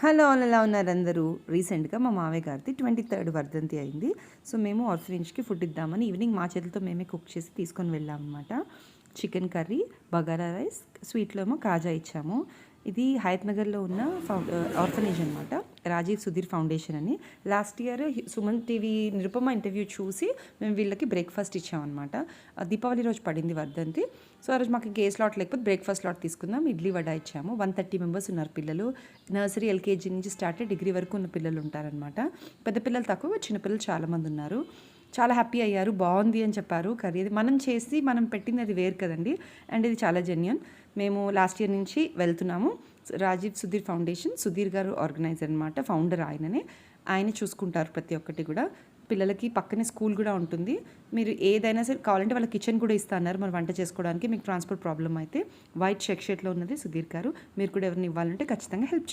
Hello all ఎలా ఉన్నారు అందరూ. రీసెంట్గా మా మావయ్య గారిది 23rd వర్ధంతి అయింది. సో మేము ఆర్ఫనేజ్కి ఫుడ్ ఇద్దామని ఈవినింగ్ మా చేతులతో మేమే కుక్ చేసి తీసుకొని వెళ్ళాం అనమాట. చికెన్ కర్రీ, బగారా రైస్, స్వీట్లో ఏమో కాజా ఇచ్చాము. ఇది హయత్ నగర్లో ఉన్న ఆర్ఫనేజ్ అనమాట, రాజీవ్ సుధీర్ ఫౌండేషన్ అని. Last year Suman TV Nirupama interview చూసి మేము వీళ్ళకి బ్రేక్ఫాస్ట్ ఇచ్చామన్నమాట. దీపావళి రోజు పడింది వర్ధంతి. సో ఆ రోజు మాకు గే స్లాట్ లేకపోతే బ్రేక్ఫాస్ట్ స్లాట్ తీసుకుందాం, ఇడ్లీ వడ ఇచ్చాము. 130 మెంబర్స్ ఉన్నారు పిల్లలు. నర్సరీ ఎల్కేజీ నుంచి స్టార్ట్ డిగ్రీ వరకు ఉన్న పిల్లలు ఉంటారనమాట. పెద్ద పిల్లలు తక్కువ, చిన్నపిల్లలు చాలామంది ఉన్నారు. చాలా హ్యాపీ అయ్యారు, బాగుంది అని చెప్పారు. కర్రీ మనం చేసి మనం పెట్టింది అది వేరు కదండి. అండ్ ఇది చాలా జెన్యూన్. మేము లాస్ట్ ఇయర్ నుంచి వెళ్తున్నాము. రాజీవ్ సుధీర్ ఫౌండేషన్, సుధీర్ గారు ఆర్గనైజర్ అనమాట, ఫౌండర్ ఆయననే. ఆయన చూసుకుంటారు ప్రతి ఒక్కటి కూడా. పిల్లలకి పక్కనే స్కూల్ కూడా ఉంటుంది. మీరు ఏదైనా సరే కావాలంటే వాళ్ళ కిచెన్ కూడా ఇస్తున్నారు మరి వంట చేసుకోవడానికి. మీకు ట్రాన్స్పోర్ట్ ప్రాబ్లం అయితే వైట్ చెక్ షర్ట్లో ఉన్నది సుధీర్ గారు. మీరు కూడా ఎవరిని ఇవ్వాలంటే ఖచ్చితంగా హెల్ప్